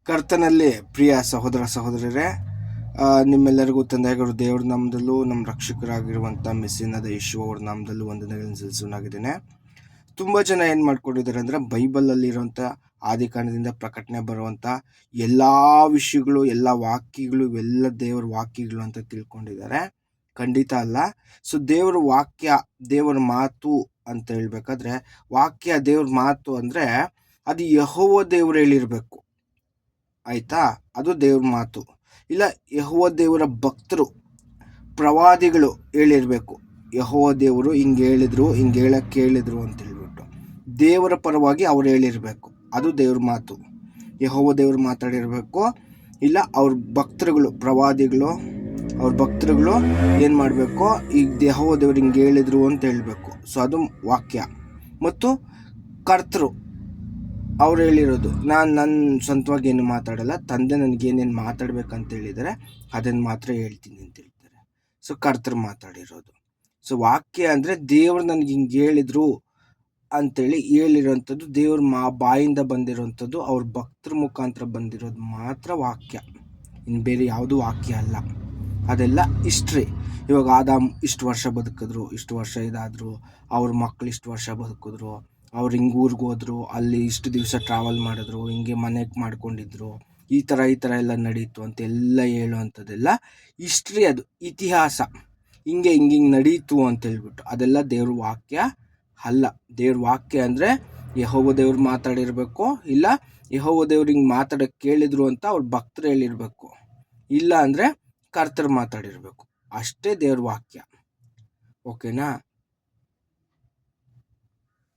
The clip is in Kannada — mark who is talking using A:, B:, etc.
A: ಕರ್ತನಲ್ಲಿ ಪ್ರಿಯ ಸಹೋದರ ಸಹೋದರರೇ, ನಿಮ್ಮೆಲ್ಲರಿಗೂ ತಂದೆಯಾಗಿರೋ ದೇವ್ರ ನಾಮದಲ್ಲೂ ನಮ್ಮ ರಕ್ಷಕರಾಗಿರುವಂಥ ಮೆಸ್ಸಿನಾದ ಯೇಸು ಅವ್ರ ನಾಮದಲ್ಲೂ ವಂದನೆಗಳನ್ನು ಸಲ್ಲಿಸೋನಾಗಿದ್ದೇನೆ. ತುಂಬ ಜನ ಏನು ಮಾಡ್ಕೊಂಡಿದ್ದಾರೆ ಅಂದರೆ, ಬೈಬಲಲ್ಲಿರುವಂಥ ಆದಿಕಾಂಡದಿಂದ ಪ್ರಕಟಣೆ ಬರುವಂಥ ಎಲ್ಲ ವಿಷಯಗಳು, ಎಲ್ಲ ವಾಕ್ಯಗಳು ಇವೆಲ್ಲ ದೇವರ ವಾಕ್ಯಗಳು ಅಂತ ತಿಳ್ಕೊಂಡಿದ್ದಾರೆ. ಖಂಡಿತ ಅಲ್ಲ. ಸೊ ದೇವರ ವಾಕ್ಯ, ದೇವರ ಮಾತು ಅಂತ ಹೇಳ್ಬೇಕಾದ್ರೆ, ವಾಕ್ಯ ದೇವ್ರ ಮಾತು ಅಂದರೆ ಅದು ಯೆಹೋವ ದೇವರು ಹೇಳಿರಬೇಕು. ಆಯಿತಾ? ಅದು ದೇವ್ರ ಮಾತು. ಇಲ್ಲ ಯೆಹೋವ ದೇವರ ಭಕ್ತರು, ಪ್ರವಾದಿಗಳು ಹೇಳಿರಬೇಕು. ಯೆಹೋವ ದೇವರು ಹಿಂಗೆ ಹೇಳಿದ್ರು, ಹಿಂಗೆ ಹೇಳಕ್ಕೆ ಹೇಳಿದ್ರು ಅಂತ ಹೇಳ್ಬಿಟ್ಟು ದೇವರ ಪರವಾಗಿ ಅವ್ರು ಹೇಳಿರಬೇಕು. ಅದು ದೇವ್ರ ಮಾತು. ಯೆಹೋವ ದೇವರು ಮಾತಾಡಿರಬೇಕು. ಇಲ್ಲ ಅವ್ರ ಭಕ್ತರುಗಳು, ಪ್ರವಾದಿಗಳು, ಅವ್ರ ಭಕ್ತರುಗಳು ಏನು ಮಾಡಬೇಕು, ಈಗ ಯೆಹೋವ ದೇವ್ರು ಹಿಂಗೆ ಹೇಳಿದ್ರು ಅಂತ ಹೇಳಬೇಕು. ಸೊ ಅದು ವಾಕ್ಯ. ಮತ್ತು ಕರ್ತರು ಅವ್ರು ಹೇಳಿರೋದು, ನಾನು ನನ್ನ ಸ್ವಂತವಾಗಿ ಏನು ಮಾತಾಡಲ್ಲ, ತಂದೆ ನನಗೇನೇನು ಮಾತಾಡ್ಬೇಕಂತ ಹೇಳಿದರೆ ಅದನ್ನು ಮಾತ್ರ ಹೇಳ್ತೀನಿ ಅಂತ ಹೇಳ್ತಾರೆ. ಸೊ ಕರ್ತರು ಮಾತಾಡಿರೋದು. ಸೊ ವಾಕ್ಯ ಅಂದರೆ ದೇವ್ರು ನನಗೆ ಹಿಂಗೆ ಹೇಳಿದ್ರು ಅಂತೇಳಿ ಹೇಳಿರೋಂಥದ್ದು, ದೇವ್ರ ಬಾಯಿಂದ ಬಂದಿರೋಂಥದ್ದು, ಅವ್ರ ಭಕ್ತರ ಮುಖಾಂತರ ಬಂದಿರೋದು ಮಾತ್ರ ವಾಕ್ಯ. ಇನ್ನು ಬೇರೆ ಯಾವುದು ವಾಕ್ಯ ಅಲ್ಲ. ಅದೆಲ್ಲ ಹಿಸ್ಟ್ರಿ. ಇವಾಗ ಆದಾಮ್ ಇಷ್ಟು ವರ್ಷ ಬದುಕಿದ್ರು, ಇಷ್ಟು ವರ್ಷ ಇದಾದರು, ಅವ್ರ ಮಕ್ಕಳು ಇಷ್ಟು ವರ್ಷ ಬದುಕಿದ್ರು, ಅವ್ರು ಹಿಂಗೆ ಊರಿಗೆ ಹೋದ್ರು, ಅಲ್ಲಿ ಇಷ್ಟು ದಿವಸ ಟ್ರಾವೆಲ್ ಮಾಡಿದ್ರು, ಹಿಂಗೆ ಮನೆಗೆ ಮಾಡ್ಕೊಂಡಿದ್ರು, ಈ ಥರ ಎಲ್ಲ ನಡೀತು ಅಂತ ಎಲ್ಲ ಹೇಳುವಂಥದ್ದೆಲ್ಲ ಹಿಸ್ಟ್ರಿ. ಅದು ಇತಿಹಾಸ. ಹಿಂಗೆ ನಡೀತು ಅಂತ ಹೇಳ್ಬಿಟ್ಟು ಅದೆಲ್ಲ ದೇವ್ರ ವಾಕ್ಯ ಅಲ್ಲ. ದೇವ್ರ ವಾಕ್ಯ ಅಂದರೆ ಯೆಹೋವ ದೇವ್ರು ಮಾತಾಡಿರಬೇಕು. ಇಲ್ಲ ಯೆಹೋವ ದೇವ್ರು ಹಿಂಗೆ ಮಾತಾಡೋಕ್ಕೆ ಕೇಳಿದ್ರು ಅಂತ ಅವ್ರ ಭಕ್ತರು ಹೇಳಿರಬೇಕು. ಇಲ್ಲ ಅಂದರೆ ಕರ್ತರು ಮಾತಾಡಿರಬೇಕು. ಅಷ್ಟೇ ದೇವ್ರ ವಾಕ್ಯ. ಓಕೆನಾ?